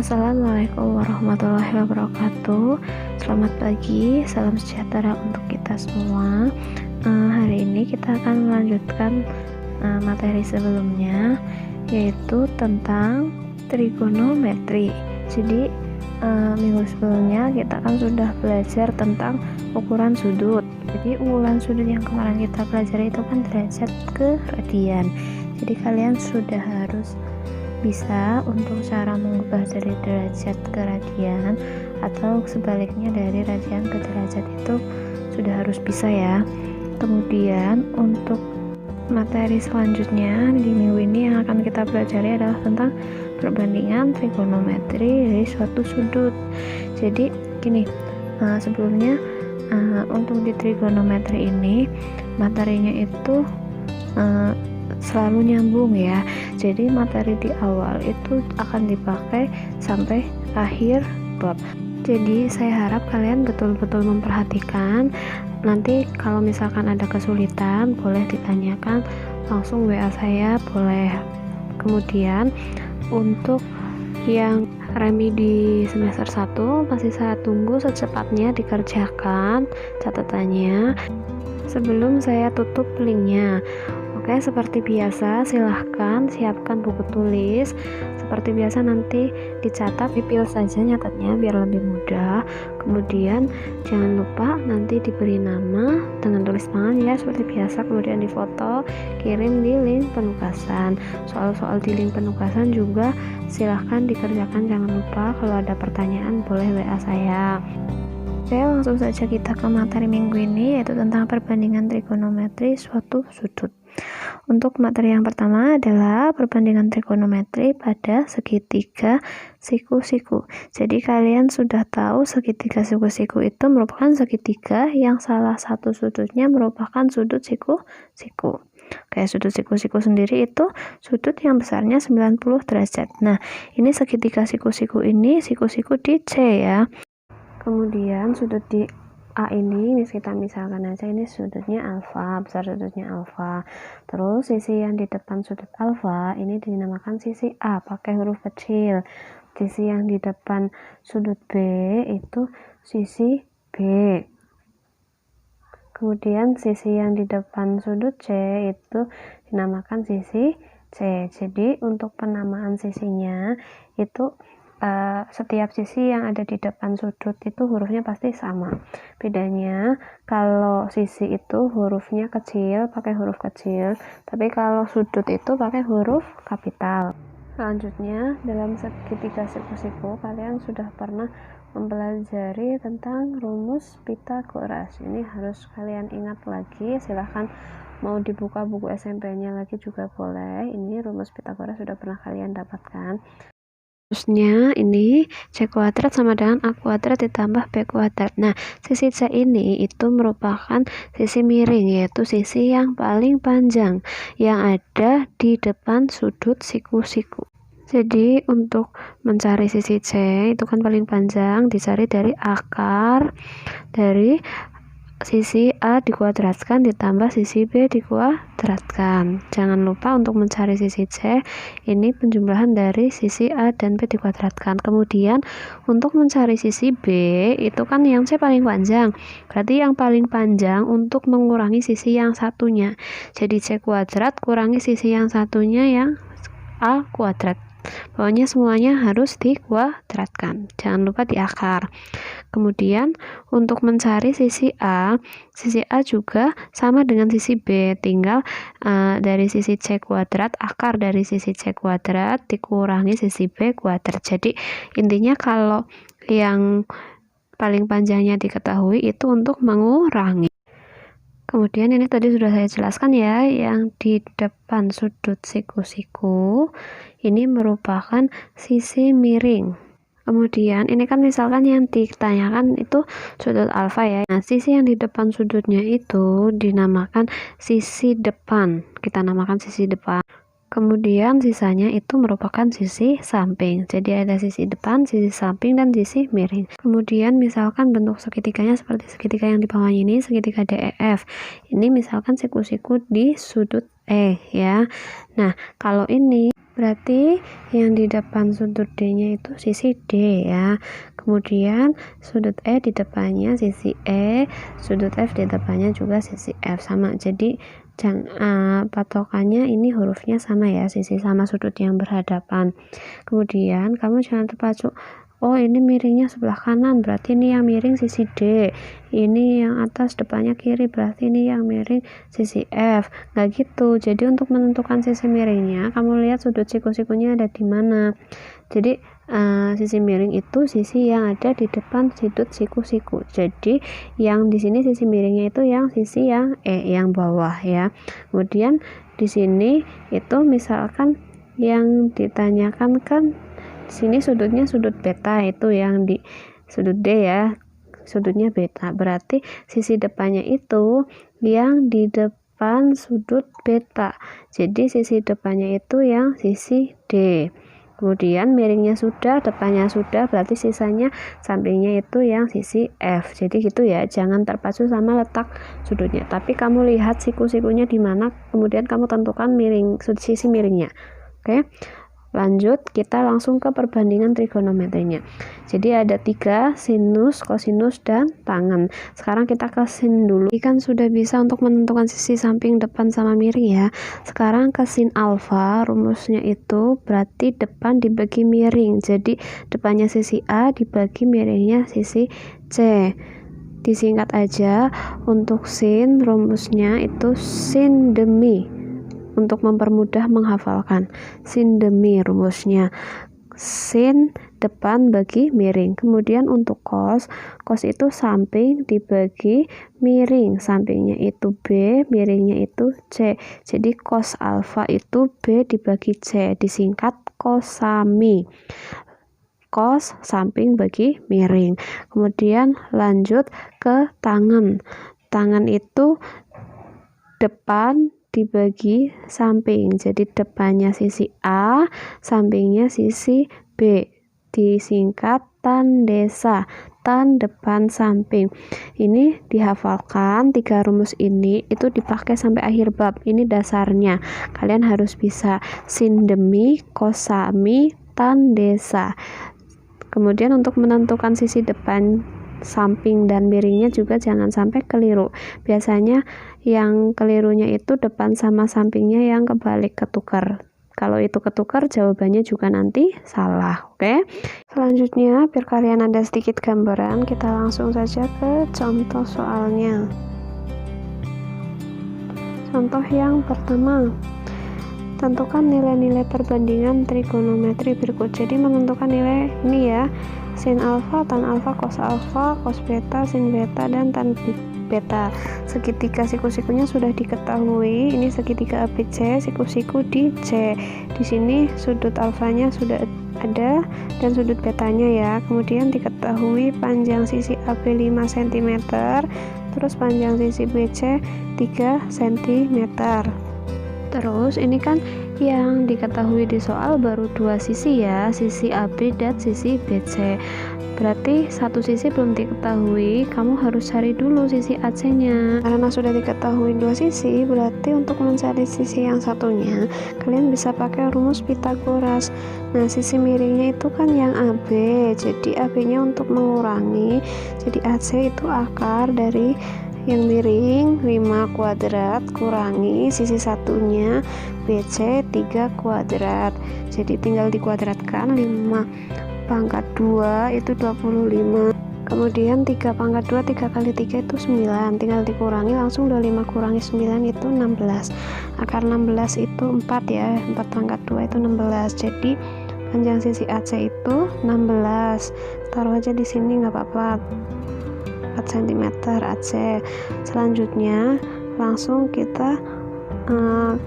Assalamualaikum warahmatullahi wabarakatuh. Selamat pagi, salam sejahtera untuk kita semua. Hari ini kita akan melanjutkan materi sebelumnya, yaitu tentang trigonometri. Jadi minggu sebelumnya kita kan sudah belajar tentang ukuran sudut. Jadi ukuran sudut yang kemarin kita pelajari itu kan derajat ke radian. Jadi kalian sudah harus bisa untuk cara mengubah dari derajat ke radian atau sebaliknya dari radian ke derajat itu sudah harus bisa ya. Kemudian untuk materi selanjutnya di minggu ini yang akan kita pelajari adalah tentang perbandingan trigonometri dari suatu sudut. Jadi gini, sebelumnya untuk di trigonometri ini materinya itu selalu nyambung ya. Jadi materi di awal itu akan dipakai sampai akhir bab. Jadi saya harap kalian betul-betul memperhatikan. Nanti kalau misalkan ada kesulitan boleh ditanyakan langsung WA saya, boleh. Kemudian untuk yang remi di semester 1 masih saya tunggu secepatnya dikerjakan catatannya sebelum saya tutup linknya. Oke, seperti biasa silahkan siapkan buku tulis. Seperti biasa nanti dicatat, dipil saja nyatatnya biar lebih mudah. Kemudian jangan lupa nanti diberi nama dengan tulis tangan ya seperti biasa. Kemudian difoto, kirim di link penugasan. Soal-soal di link penugasan juga silahkan dikerjakan, jangan lupa. Kalau ada pertanyaan boleh WA saya. Oke, langsung saja kita ke materi minggu ini, yaitu tentang perbandingan trigonometri suatu sudut. Untuk materi yang pertama adalah perbandingan trigonometri pada segitiga siku-siku. Jadi kalian sudah tahu segitiga siku-siku itu merupakan segitiga yang salah satu sudutnya merupakan sudut siku-siku. Kayak sudut siku-siku sendiri itu sudut yang besarnya 90 derajat. Nah, ini segitiga siku-siku ini siku-siku di C ya. Kemudian sudut di A ini kita misalkan aja ini sudutnya alfa, besar sudutnya alfa. Terus sisi yang di depan sudut alfa ini dinamakan sisi A pakai huruf kecil. Sisi yang di depan sudut B itu sisi B. Kemudian sisi yang di depan sudut C itu dinamakan sisi C. Jadi untuk penamaan sisinya itu setiap sisi yang ada di depan sudut itu hurufnya pasti sama. Bedanya kalau sisi itu hurufnya kecil pakai huruf kecil, tapi kalau sudut itu pakai huruf kapital. Selanjutnya dalam segitiga siku-siku kalian sudah pernah mempelajari tentang rumus Pythagoras. Ini harus kalian ingat lagi. Silahkan mau dibuka buku SMP-nya lagi juga boleh. Ini rumus Pythagoras sudah pernah kalian dapatkan. Terusnya ini C kuadrat sama dengan A kuadrat ditambah B kuadrat. Nah, sisi C ini itu merupakan sisi miring, yaitu sisi yang paling panjang yang ada di depan sudut siku-siku. Jadi untuk mencari sisi C itu kan paling panjang, dicari dari akar dari sisi A dikuadratkan ditambah sisi B dikuadratkan. Jangan lupa untuk mencari sisi C ini penjumlahan dari sisi A dan B dikuadratkan. Kemudian untuk mencari sisi B itu kan yang C paling panjang, berarti yang paling panjang untuk mengurangi sisi yang satunya. Jadi C kuadrat kurangi sisi yang satunya yang A kuadrat. Pokoknya semuanya harus dikuadratkan, jangan lupa di akar. Kemudian untuk mencari sisi A juga sama dengan sisi B, tinggal dari sisi C kuadrat, akar dari sisi C kuadrat dikurangi sisi B kuadrat. Jadi intinya kalau yang paling panjangnya diketahui itu untuk mengurangi. Kemudian ini tadi sudah saya jelaskan ya, yang di depan sudut siku-siku ini merupakan sisi miring. Kemudian ini kan misalkan yang ditanyakan itu sudut alfa ya. Nah, sisi yang di depan sudutnya itu dinamakan sisi depan. Kita namakan sisi depan. Kemudian sisanya itu merupakan sisi samping. Jadi ada sisi depan, sisi samping, dan sisi miring. Kemudian misalkan bentuk segitiganya seperti segitiga yang di bawah ini, segitiga DEF. Ini misalkan siku-siku di sudut E ya. Nah, kalau ini Berarti yang di depan sudut D-nya itu sisi D ya. Kemudian sudut E di depannya sisi E, sudut F di depannya juga sisi F, sama. Jadi patokannya ini hurufnya sama ya, sisi sama sudut yang berhadapan. Kemudian kamu jangan terpacu, oh ini miringnya sebelah kanan, berarti ini yang miring sisi D, ini yang atas depannya kiri, berarti ini yang miring sisi F. Nggak gitu. Jadi untuk menentukan sisi miringnya, kamu lihat sudut siku-sikunya ada di mana. Jadi sisi miring itu sisi yang ada di depan sudut siku-siku. Jadi yang di sini sisi miringnya itu yang sisi yang yang bawah ya. Kemudian di sini itu misalkan yang ditanyakan kan di sini sudutnya sudut beta, itu yang di sudut D ya, sudutnya beta, berarti sisi depannya itu yang di depan sudut beta. Jadi sisi depannya itu yang sisi D. Kemudian miringnya sudah, depannya sudah, berarti sisanya sampingnya itu yang sisi F. Jadi gitu ya, jangan terpacu sama letak sudutnya, tapi kamu lihat siku-sikunya di mana, kemudian kamu tentukan miring sisi miringnya. Oke. Lanjut, kita langsung ke perbandingan trigonometrinya. Jadi ada 3, sinus, kosinus, dan tangen. Sekarang kita ke sin dulu. Ini kan sudah bisa untuk menentukan sisi samping, depan, sama miring ya. Sekarang ke sin alfa, rumusnya itu berarti depan dibagi miring. Jadi depannya sisi A dibagi miringnya sisi C. Disingkat aja, untuk sin rumusnya itu sin demi. Untuk mempermudah menghafalkan, sin demi rumusnya sin depan bagi miring. Kemudian untuk cos itu samping dibagi miring, sampingnya itu B, miringnya itu C. Jadi cos alfa itu B dibagi C, disingkat cosami. Cos samping bagi miring. Kemudian lanjut ke tangen. Tangen itu depan dibagi samping, jadi depannya sisi A, sampingnya sisi B, disingkat tan desa, tan depan samping. Ini dihafalkan, 3 rumus ini itu dipakai sampai akhir bab. Ini dasarnya, kalian harus bisa sin demi, kosami, tan desa. Kemudian untuk menentukan sisi depan, samping, dan miringnya juga jangan sampai keliru. Biasanya yang kelirunya itu depan sama sampingnya yang kebalik, ketukar. Kalau itu ketukar, jawabannya juga nanti salah. Oke. Selanjutnya, biar kalian ada sedikit gambaran, kita langsung saja ke contoh soalnya. Contoh yang pertama, tentukan nilai-nilai perbandingan trigonometri berikut. Jadi menentukan nilai ini ya, sin alfa, tan alfa, cos beta, sin beta, dan tan beta. Segitiga siku-sikunya sudah diketahui. Ini segitiga ABC, siku-siku di C. Di sini sudut alfanya sudah ada dan sudut betanya ya. Kemudian diketahui panjang sisi AB 5 cm, terus panjang sisi BC 3 cm. Terus ini kan yang diketahui di soal baru 2 sisi ya, sisi AB dan sisi BC. Berarti satu sisi belum diketahui, kamu harus cari dulu sisi AC nya. Karena sudah diketahui 2 sisi, berarti untuk mencari sisi yang satunya kalian bisa pakai rumus Pitagoras. Nah, sisi miringnya itu kan yang AB, jadi AB nya untuk mengurangi, jadi AC itu akar dari yang miring 5 kuadrat kurangi sisi satunya BC 3 kuadrat. Jadi tinggal dikuadratkan, 5 pangkat 2 itu 25. Kemudian 3 pangkat 2, 3 kali 3 itu 9. Tinggal dikurangi langsung, 25 kurangi 9 itu 16. Akar 16 itu 4 ya, 4 pangkat 2 itu 16. Jadi panjang sisi AC itu 16. Taruh aja di sini nggak apa-apa, 4 cm AC. Selanjutnya langsung kita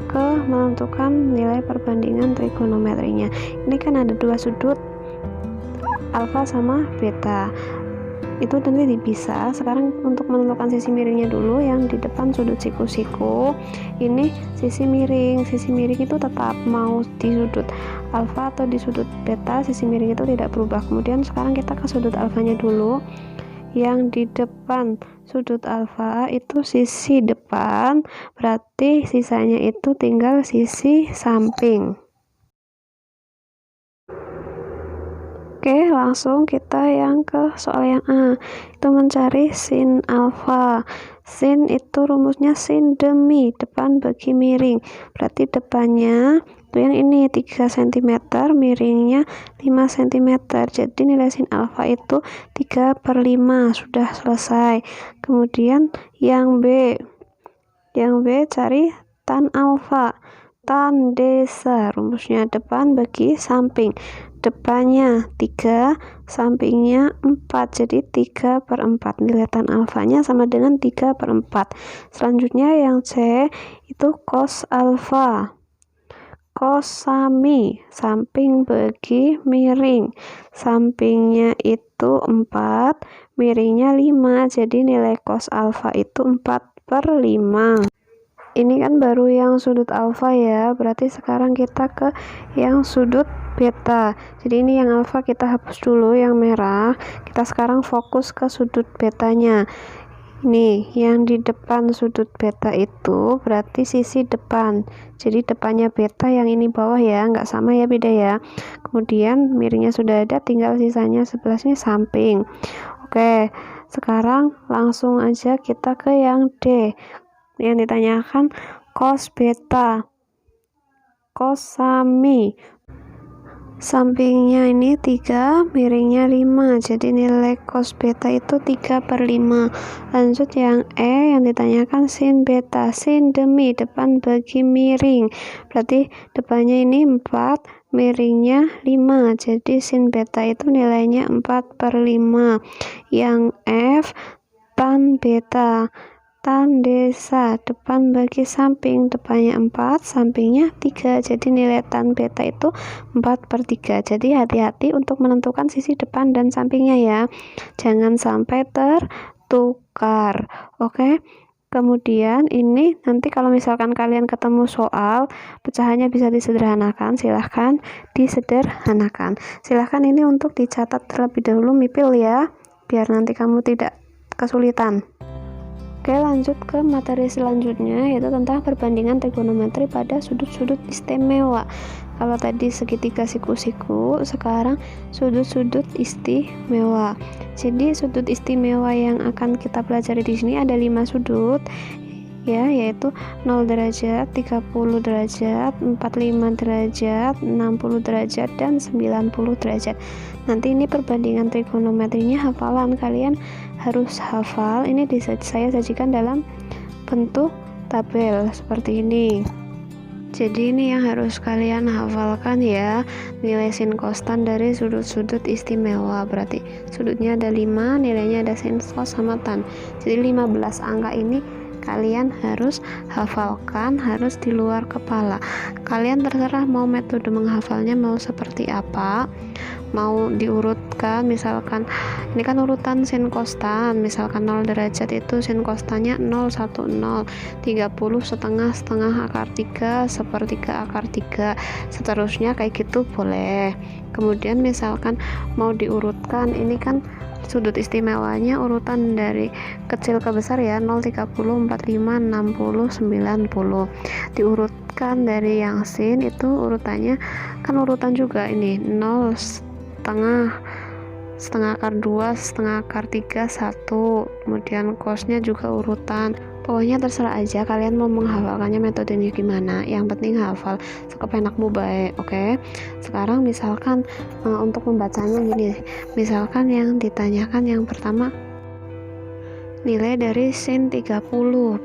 ke menentukan nilai perbandingan trigonometrinya. Ini kan ada 2 sudut, alfa sama beta, itu nanti dipisah. Sekarang untuk menentukan sisi miringnya dulu, yang di depan sudut siku-siku ini sisi miring. Sisi miring itu tetap mau di sudut alfa atau di sudut beta, sisi miring itu tidak berubah. Kemudian sekarang kita ke sudut alfanya dulu. Yang di depan sudut alfa itu sisi depan, berarti sisanya itu tinggal sisi samping. Oke, langsung kita yang ke soal yang A. Itu mencari sin alfa. Sin itu rumusnya sin demi, depan bagi miring. Berarti depannya itu yang ini 3 cm, miringnya 5 cm. Jadi nilai sin alfa itu 3/5. Sudah selesai. Kemudian yang B. Yang B cari tan alfa. Tan desa, rumusnya depan bagi samping. Depannya 3, sampingnya 4, jadi 3/4. Nilai tan alfanya sama dengan 3/4. Selanjutnya yang C itu cos alfa. Cos sami, samping bagi miring. Sampingnya itu 4, miringnya 5, jadi nilai cos alfa itu 4/5. Ini kan baru yang sudut alfa ya, berarti sekarang kita ke yang sudut beta. Jadi ini yang alfa kita hapus dulu, yang merah. Kita sekarang fokus ke sudut betanya. Ini yang di depan sudut beta itu berarti sisi depan. Jadi depannya beta, yang ini bawah ya, nggak sama ya, beda ya. Kemudian miringnya sudah ada, tinggal sisanya 11-nya samping. Oke, sekarang langsung aja kita ke yang D. Yang ditanyakan cos beta, cos sami, sampingnya ini 3, miringnya 5, jadi nilai cos beta itu 3/5. Lanjut yang E, yang ditanyakan sin beta, sin demi, depan bagi miring, berarti depannya ini 4, miringnya 5, jadi sin beta itu nilainya 4/5. Yang F, tan beta, tan desa, depan bagi samping, depannya 4, sampingnya 3, jadi nilai tan beta itu 4/3. Jadi hati-hati untuk menentukan sisi depan dan sampingnya ya, jangan sampai tertukar. Oke, kemudian ini nanti kalau misalkan kalian ketemu soal pecahannya bisa disederhanakan, silahkan disederhanakan. Silahkan ini untuk dicatat terlebih dahulu mipil ya, biar nanti kamu tidak kesulitan. Oke, lanjut ke materi selanjutnya, yaitu tentang perbandingan trigonometri pada sudut-sudut istimewa. Kalau tadi segitiga siku-siku, sekarang sudut-sudut istimewa. Jadi sudut istimewa yang akan kita pelajari di sini ada 5 sudut ya, yaitu 0 derajat, 30 derajat, 45 derajat, 60 derajat, dan 90 derajat. Nanti ini perbandingan trigonometrinya hafalan, kalian harus hafal. Ini saya sajikan dalam bentuk tabel seperti ini. Jadi ini yang harus kalian hafalkan ya, nilai sin kostan dari sudut-sudut istimewa. Berarti sudutnya ada 5, nilainya ada sin kos sama tan. Jadi 15 angka ini kalian harus hafalkan, harus di luar kepala. Kalian terserah mau metode menghafalnya mau seperti apa, mau diurutkan. Misalkan ini kan urutan sin kostan, misalkan 0 derajat itu sin kostannya 0, 1, 0, 30 setengah, setengah akar 3, sepertiga akar 3, seterusnya kayak gitu boleh. Kemudian misalkan mau diurutkan, ini kan sudut istimewanya urutan dari kecil ke besar ya, 0, 30, 45, 60, 90. Diurutkan dari yang sin itu urutannya kan urutan juga ini, 0, setengah, setengah akar 2, setengah akar 3, 1. Kemudian kosnya juga urutan. Pokoknya terserah aja kalian mau menghafalkannya metodenya gimana, yang penting hafal sekepenakmu baik. Oke, sekarang misalkan untuk membacanya gini, misalkan yang ditanyakan yang pertama nilai dari sin 30,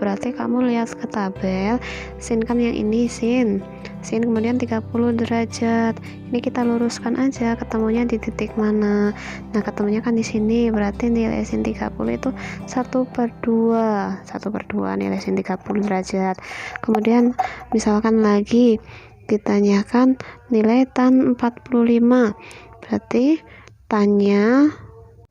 berarti kamu lihat ke tabel, sin kan yang ini sin kemudian 30 derajat, ini kita luruskan aja ketemunya di titik mana. Nah ketemunya kan di sini, berarti nilai sin 30 itu 1/2 nilai sin 30 derajat. Kemudian misalkan lagi ditanyakan nilai tan 45, berarti tannya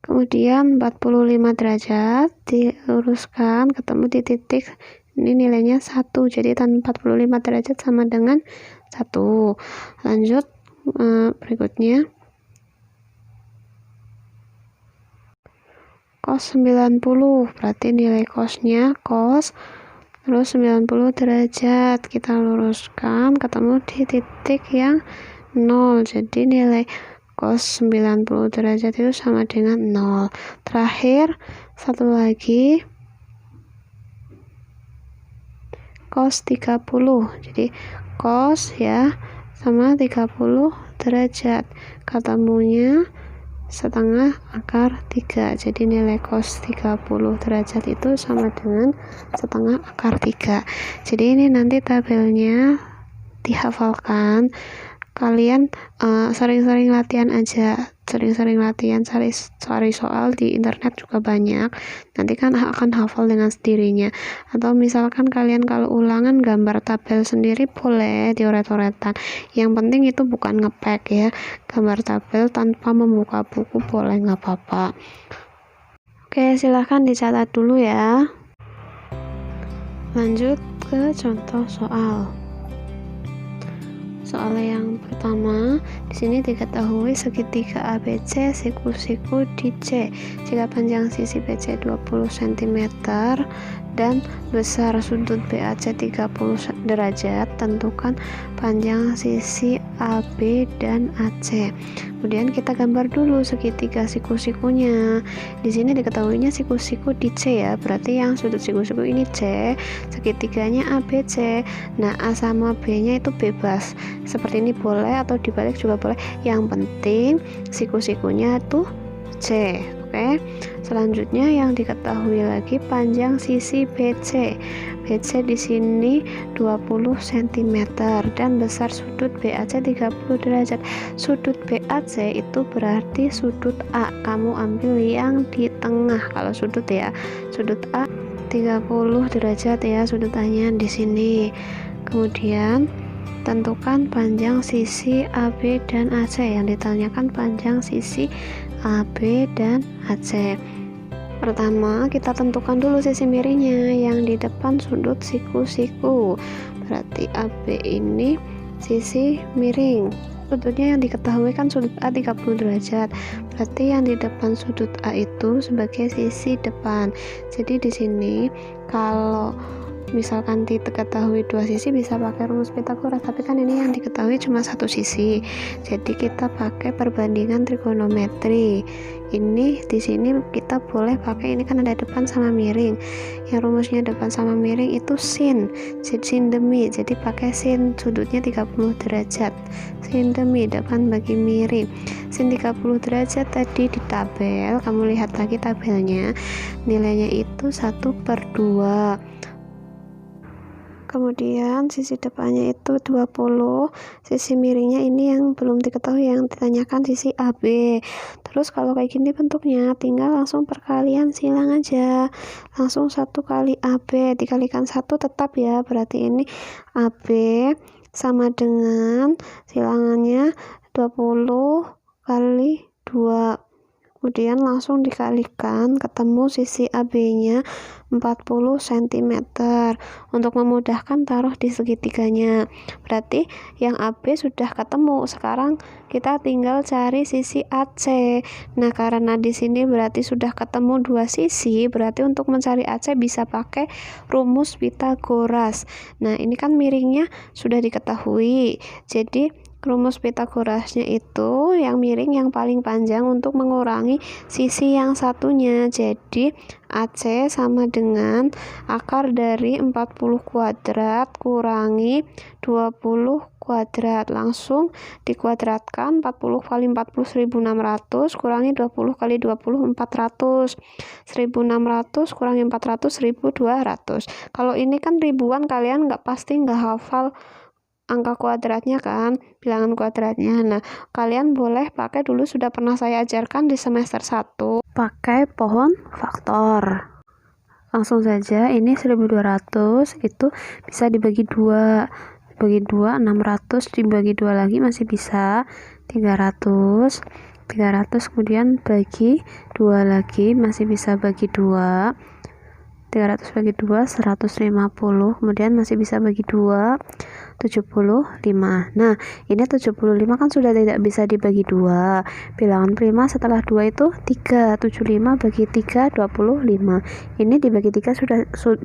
kemudian 45 derajat diluruskan ketemu di titik ini, nilainya 1, jadi tan 45 derajat sama dengan 1. Lanjut berikutnya cos 90, berarti nilai cosnya cos terus 90 derajat, kita luruskan ketemu di titik yang 0, jadi nilai cos 90 derajat itu sama dengan 0. Terakhir, satu lagi cos 30. Jadi cos ya sama 30 derajat. Ketemunya setengah akar 3. Jadi nilai cos 30 derajat itu sama dengan setengah akar 3. Jadi ini nanti tabelnya dihafalkan. Kalian sering-sering latihan aja, sering-sering latihan, cari soal di internet juga banyak, nanti kan akan hafal dengan sendirinya. Atau misalkan kalian kalau ulangan gambar tabel sendiri boleh dioret-oretan, yang penting itu bukan ngepek ya, gambar tabel tanpa membuka buku boleh, nggak apa-apa. Oke, silahkan dicatat dulu ya. Lanjut ke contoh soal. Soal yang pertama, di sini diketahui segitiga ABC siku-siku di C. Jika panjang sisi BC 20 cm dan besar sudut BAC 30 derajat, tentukan panjang sisi AB dan AC. Kemudian kita gambar dulu segitiga siku-sikunya. Di sini diketahuinya siku-siku di C ya, berarti yang sudut siku-siku ini C, segitiganya ABC. Nah, A sama B-nya itu bebas. Seperti ini boleh atau dibalik juga boleh. Yang penting siku-sikunya tuh C. Oke. Selanjutnya yang diketahui lagi panjang sisi BC. BC di sini 20 cm dan besar sudut BAC 30 derajat. Sudut BAC itu berarti sudut A. Kamu ambil yang di tengah kalau sudut ya. Sudut A 30 derajat ya sudut A-nya di sini. Kemudian tentukan panjang sisi AB dan AC. Yang ditanyakan panjang sisi AB dan AC. Pertama, kita tentukan dulu sisi miringnya yang di depan sudut siku-siku. Berarti AB ini sisi miring. Sudutnya yang diketahui kan sudut A 30 derajat. Berarti yang di depan sudut A itu sebagai sisi depan. Jadi di sini kalau misalkan diketahui dua sisi bisa pakai rumus Pythagoras, tapi kan ini yang diketahui cuma satu sisi, jadi kita pakai perbandingan trigonometri. Ini di sini kita boleh pakai, ini kan ada depan sama miring, yang rumusnya depan sama miring itu sin demi, jadi pakai sin, sudutnya 30 derajat, sin demi depan bagi miring. Sin 30 derajat tadi di tabel, kamu lihat lagi tabelnya, nilainya itu 1/2. Kemudian sisi depannya itu 20, sisi miringnya ini yang belum diketahui, yang ditanyakan sisi AB. Terus kalau kayak gini bentuknya tinggal langsung perkalian silang aja, langsung 1 kali AB dikalikan 1 tetap ya, berarti ini AB sama dengan silangannya 20 kali 2. Kemudian langsung dikalikan, ketemu sisi AB-nya 40 cm. Untuk memudahkan taruh di segitiganya. Berarti yang AB sudah ketemu. Sekarang kita tinggal cari sisi AC. Nah, karena di sini berarti sudah ketemu dua sisi, berarti untuk mencari AC bisa pakai rumus Pythagoras. Nah, ini kan miringnya sudah diketahui. Jadi rumus Pythagorasnya itu yang miring yang paling panjang untuk mengurangi sisi yang satunya. Jadi AC sama dengan akar dari 40 kuadrat kurangi 20 kuadrat. Langsung dikuadratkan, 40 kali 40 1600 kurangi 20 kali 20 400. 1600 kurangi 400 1200. Kalau ini kan ribuan, kalian pasti nggak hafal angka kuadratnya kan, bilangan kuadratnya. Nah, kalian boleh pakai, dulu sudah pernah saya ajarkan di semester 1, pakai pohon faktor. Langsung saja, ini 1200 itu bisa dibagi 2. Dibagi 2, 600 dibagi 2 lagi masih bisa 300. 300 kemudian bagi 2 lagi masih bisa bagi 2. 300 bagi 2 150, kemudian masih bisa bagi 2. 75. Nah, ini 75 kan sudah tidak bisa dibagi 2. Bilangan prima setelah 2 itu 3. 75 bagi 3 25. Ini dibagi 3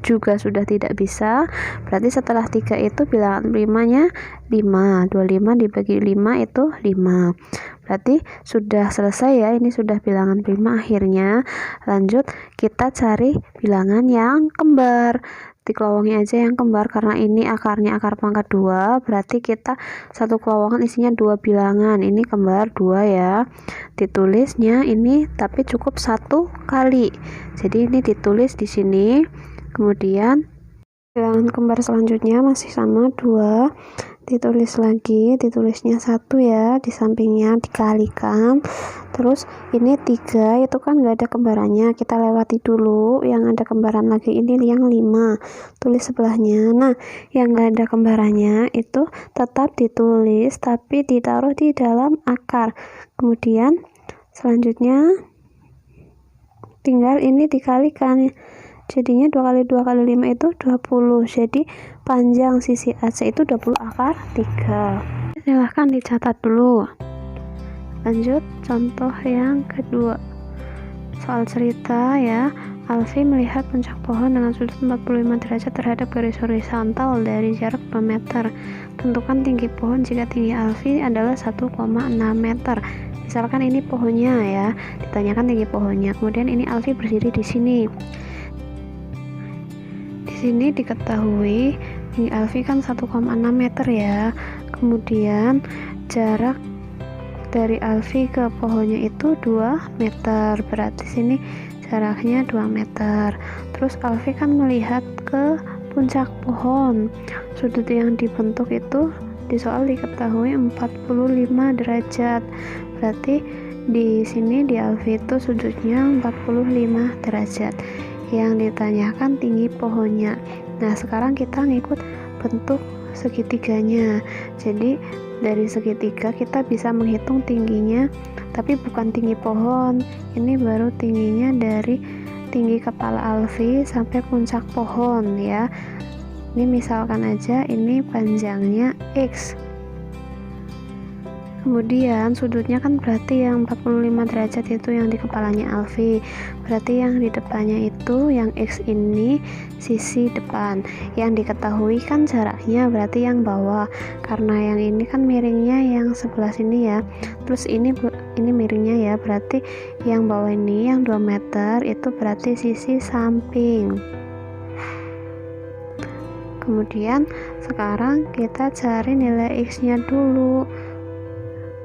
juga sudah tidak bisa. Berarti setelah 3 itu bilangan primanya 5. 25 dibagi 5 itu 5. Berarti sudah selesai ya, ini sudah bilangan prima akhirnya. Lanjut kita cari bilangan yang kembar. Dikelowongi aja yang kembar karena ini akarnya akar pangkat 2, berarti kita satu kelowongan isinya 2 bilangan. Ini kembar 2 ya. Ditulisnya ini tapi cukup 1 kali. Jadi ini ditulis di sini. Kemudian bilangan kembar selanjutnya masih sama 2, ditulis lagi, ditulisnya 1 ya, di sampingnya dikalikan. Terus ini 3 itu kan nggak ada kembarannya, kita lewati dulu. Yang ada kembaran lagi ini yang 5, tulis sebelahnya. Nah, yang nggak ada kembarannya itu tetap ditulis tapi ditaruh di dalam akar. Kemudian selanjutnya tinggal ini dikalikan, jadinya 2 kali 2 kali 5 itu 20. Jadi panjang sisi AC itu 20 akar 3. Silahkan dicatat dulu. Lanjut contoh yang kedua. Soal cerita ya. Alfi melihat puncak pohon dengan sudut 45 derajat terhadap garis horizontal dari jarak 2 meter. Tentukan tinggi pohon jika tinggi Alfi adalah 1,6 meter. Misalkan ini pohonnya ya, ditanyakan tinggi pohonnya. Kemudian ini Alfi berdiri di sini. Di sini diketahui tinggi Alfi kan 1,6 meter ya. Kemudian jarak dari Alfi ke pohonnya itu 2 meter. Berarti sini jaraknya 2 meter. Terus Alfi kan melihat ke puncak pohon. Sudut yang dibentuk itu di soal diketahui 45 derajat. Berarti di sini di Alfi itu sudutnya 45 derajat. Yang ditanyakan tinggi pohonnya. Nah, sekarang kita ngikut bentuk segitiganya. Jadi dari segitiga kita bisa menghitung tingginya, tapi bukan tinggi pohon. Ini baru tingginya dari tinggi kepala Alfi sampai puncak pohon ya. Ini misalkan aja ini panjangnya X. Kemudian sudutnya kan berarti yang 45 derajat itu yang di kepalanya Alfi. Berarti yang di depannya itu yang X ini sisi depan. Yang diketahui kan jaraknya berarti yang bawah. Karena yang ini kan miringnya yang sebelah sini ya. Terus ini miringnya ya. Berarti yang bawah ini yang 2 meter itu berarti sisi samping. Kemudian sekarang kita cari nilai X-nya dulu.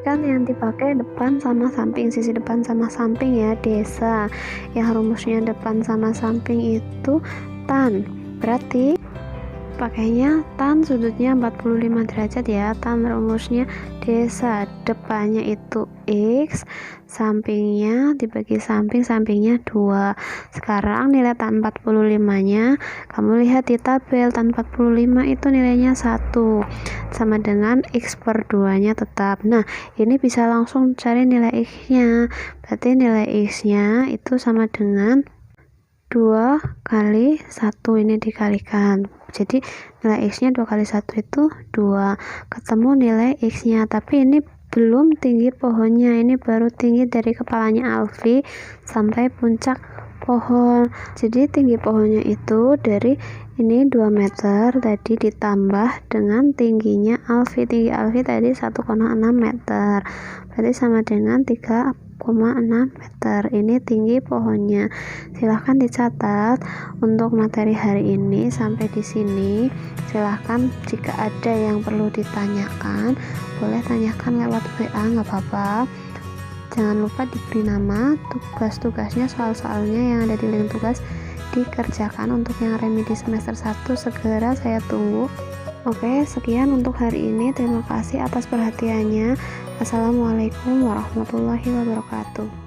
Kan yang dipakai depan sama samping, sisi depan sama samping ya, desa. Yang rumusnya depan sama samping itu tan. Berarti pakainya tan sudutnya 45 derajat ya. Tan rumusnya desa, depannya itu X, sampingnya dibagi samping, sampingnya 2. Sekarang nilai tan 45 nya kamu lihat di tabel. Tan 45 itu nilainya 1 sama dengan X per 2 nya tetap. Nah, ini bisa langsung cari nilai X nya. Berarti nilai X nya itu sama dengan 2 kali 1 ini dikalikan. Jadi nilai X nya 2 kali 1 itu 2. Ketemu nilai X nya, tapi ini belum tinggi pohonnya. Ini baru tinggi dari kepalanya Alfi sampai puncak pohon. Jadi tinggi pohonnya itu dari ini 2 meter tadi ditambah dengan tingginya Alfi. Tinggi Alfi tadi 1,6 meter. Berarti sama dengan 3,6 meter. Ini tinggi pohonnya. Silahkan dicatat untuk materi hari ini sampai di sini. Silahkan jika ada yang perlu ditanyakan, boleh tanyakan lewat WA, nggak apa-apa. Jangan lupa diberi nama, tugas-tugasnya, soal-soalnya yang ada di link tugas dikerjakan. Untuk yang remedi semester 1 segera saya tunggu. Oke, sekian untuk hari ini. Terima kasih atas perhatiannya. Assalamualaikum warahmatullahi wabarakatuh.